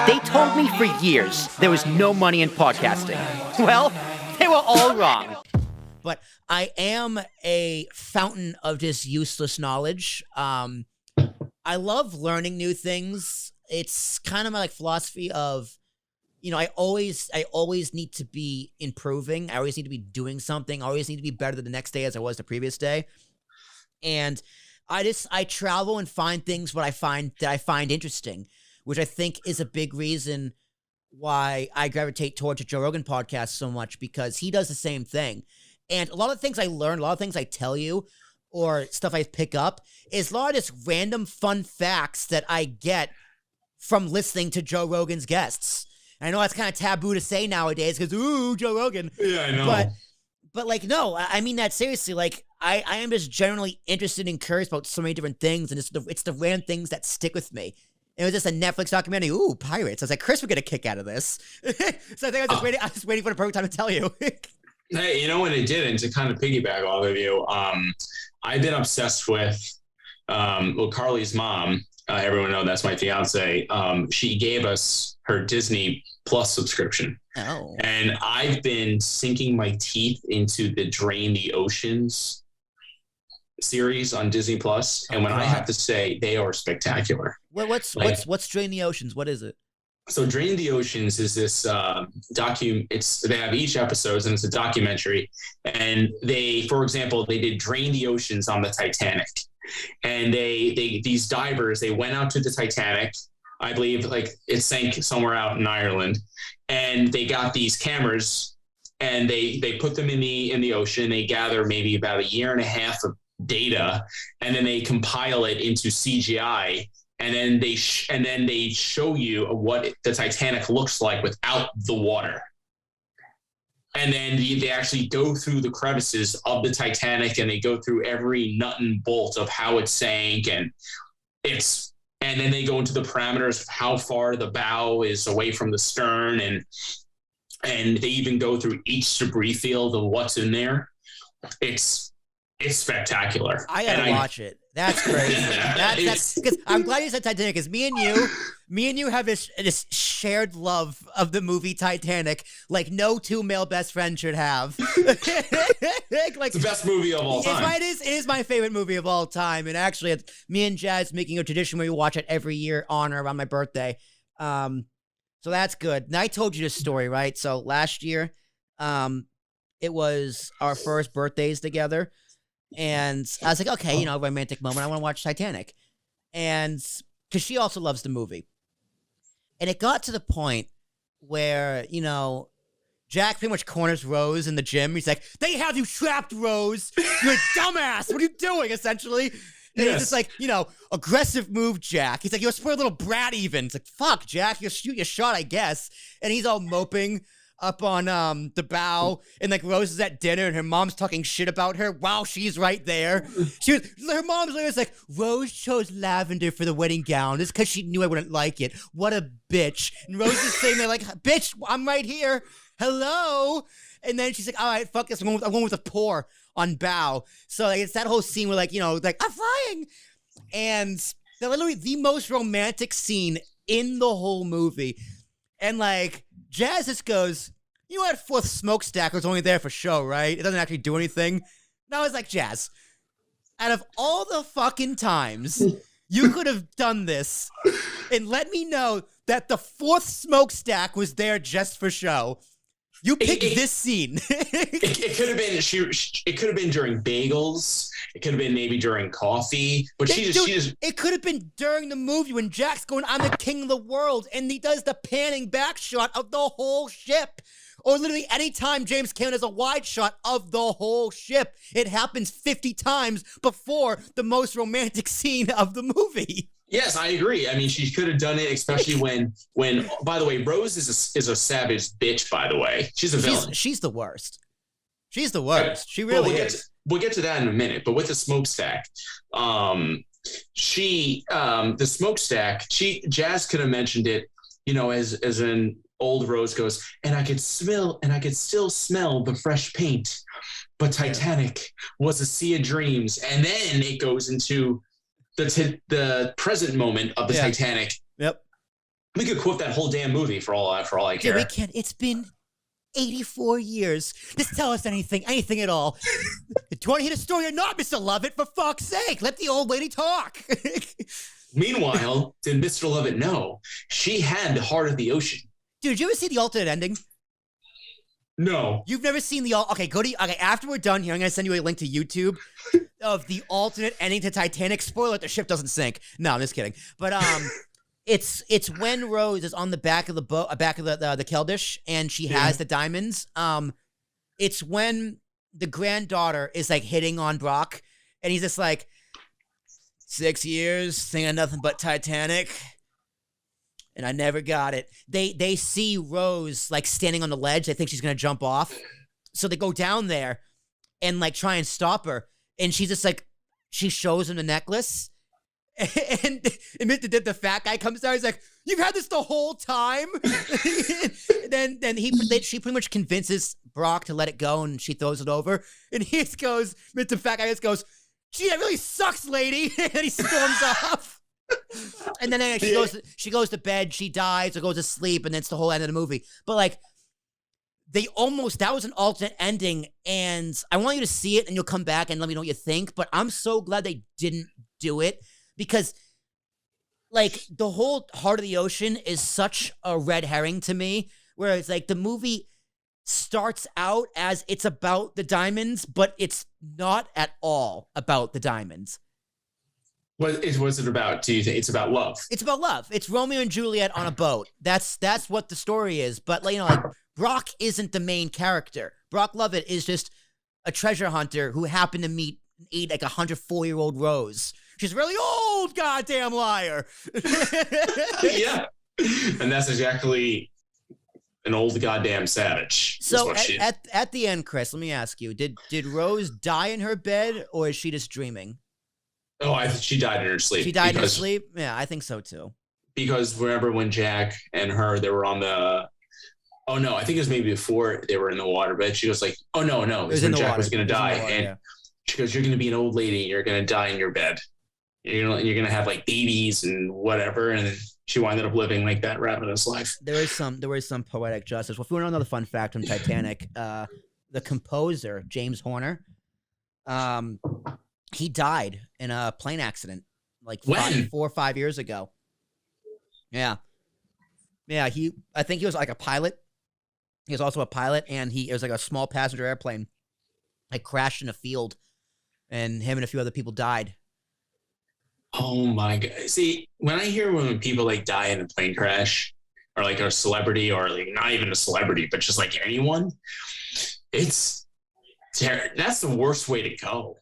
They told me for years there was no money in podcasting. Well, they were all wrong. But I am a fountain of just useless knowledge. I love learning new things. It's kind of my like philosophy of, you know, I always need to be improving. I always need to be doing something. I always need to be better than the next day as I was the previous day. And I travel and find things I find interesting, which I think is a big reason why I gravitate towards the Joe Rogan podcast so much, because he does the same thing. And a lot of things I learn, a lot of things I tell you, or stuff I pick up, is a lot of just random fun facts that I get from listening to Joe Rogan's guests. And I know that's kind of taboo to say nowadays because, ooh, Joe Rogan. Yeah, I know. But like, no, I mean that seriously. Like, I am just generally interested and curious about so many different things, and it's the random things that stick with me. It was just a Netflix documentary. Ooh, pirates. I was like, Chris would get a kick out of this. So I think I was waiting for the perfect time to tell you. Hey, you know what it did, and to kind of piggyback off of you, I've been obsessed with, Carly's mom. Everyone know that's my fiance. She gave us her Disney Plus subscription. Oh. And I've been sinking my teeth into the Drain the Oceans series on Disney Plus, and I have to say, they are spectacular. What's Drain the Oceans? What is it? So Drain the Oceans is this they have each episodes, and it's a documentary. And for example, they did Drain the Oceans on the Titanic. And these divers, they went out to the Titanic. I believe like it sank somewhere out in Ireland, and they got these cameras and they put them in the ocean. They gather maybe about a year and a half of data, and then they compile it into CGI. And then they show you what the Titanic looks like without the water. And then they actually go through the crevices of the Titanic, and they go through every nut and bolt of how it sank. And then they go into the parameters of how far the bow is away from the stern. And they even go through each debris field of what's in there. It's spectacular. I gotta watch it. That's crazy. That's because I'm glad you said Titanic, because me and you have this shared love of the movie Titanic, like no two male best friends should have. Like, it's the best movie of all time. It is my favorite movie of all time. And actually, me and Jazz making a tradition where we watch it every year on or around my birthday. So that's good. Now, I told you this story, right? So last year, it was our first birthdays together. And I was like, okay, romantic moment. I want to watch Titanic. And because she also loves the movie. And it got to the point where, Jack pretty much corners Rose in the gym. He's like, they have you trapped, Rose. You're a dumbass. What are you doing, essentially? And he's just like, aggressive move, Jack. He's like, you're a spoiled little brat even. It's like, fuck, Jack, you'll shoot your shot, I guess. And he's all moping up on the bow, and like Rose is at dinner, and her mom's talking shit about her while she's right there. Her mom's like, Rose chose lavender for the wedding gown. It's because she knew I wouldn't like it. What a bitch. And Rose is sitting there like, bitch, I'm right here. Hello. And then she's like, all right, fuck this. I'm going with a pour on bow. So like, it's that whole scene where like, like, I'm flying. And they're literally the most romantic scene in the whole movie. And like, Jazz just goes, that fourth smokestack was only there for show, right? It doesn't actually do anything. And I was like, Jazz, out of all the fucking times you could have done this and let me know that the fourth smokestack was there just for show, you picked this scene. It could have been it could have been during bagels. It could have been maybe during coffee. But she just it could have been during the movie when Jack's going, I'm the king of the world, and he does the panning back shot of the whole ship. Or literally any time James Cameron has a wide shot of the whole ship. It happens 50 times before the most romantic scene of the movie. Yes, I agree. I mean, she could have done it, especially when by the way, Rose is a savage bitch, by the way. She's a villain. She's the worst. She's the worst. She really is. We'll get to that in a minute. But with the smokestack, the smokestack, Jazz could have mentioned it, as an old Rose goes, and I could still smell the fresh paint. But Titanic was a sea of dreams. And then it goes into the present moment of the Titanic. Yep. We could quote that whole damn movie for all I care. Dude, we can't. It's been 84 years. Just tell us anything at all. Do you want to hear the story or not, Mr. Lovett? For fuck's sake, let the old lady talk. Meanwhile, did Mr. Lovett know she had the heart of the ocean? Dude, did you ever see the alternate ending? No. You've never seen the okay. After we're done here, I'm gonna send you a link to YouTube of the alternate ending to Titanic. Spoiler: the ship doesn't sink. No, I'm just kidding. But it's when Rose is on the back of the boat, back of the Keldysh, and she has the diamonds. It's when the granddaughter is like hitting on Brock, and he's just like, 6 years singing nothing but Titanic. And I never got it. They see Rose like standing on the ledge. They think she's gonna jump off, so they go down there and like try and stop her. And she's just like, she shows him the necklace, and the fat guy comes down. He's like, "You've had this the whole time." then she pretty much convinces Brock to let it go, and she throws it over. And he just goes, the fat guy just goes, "Gee, that really sucks, lady," and he storms off. And then she goes to bed, she dies or goes to sleep, and that's the whole end of the movie. But like, that was an alternate ending, and I want you to see it, and you'll come back and let me know what you think. But I'm so glad they didn't do it, because like the whole heart of the ocean is such a red herring to me, where it's like the movie starts out as it's about the diamonds, but it's not at all about the diamonds. What was it about? Do you think it's about love? It's about love. It's Romeo and Juliet on a boat. That's what the story is. But like Brock isn't the main character. Brock Lovett is just a treasure hunter who happened to meet like 104-year-old Rose. She's a really old goddamn liar. Yeah, and that's exactly an old goddamn savage. So at the end, Chris, let me ask you: Did Rose die in her bed, or is she just dreaming? Oh, she died in her sleep. She died in her sleep? Yeah, I think so too. Because remember when Jack and her, they were on the... Oh, no, I think it was maybe before they were in the water, but she was like, oh, no. It was when Jack was going to die. And she goes, you're going to be an old lady. You're going to die in your bed. You're going to have like babies and whatever. And she wound up living like that ravenous life. There was some poetic justice. Well, if you want to know another fun fact on Titanic, the composer, James Horner, he died in a plane accident like 4 or 5 years ago. Yeah. I think he was like a pilot. He was also a pilot, and it was like a small passenger airplane. Like crashed in a field, and him and a few other people died. Oh my God. See, when I hear when people like die in a plane crash, or like a celebrity, or like not even a celebrity, but just like anyone, that's the worst way to go.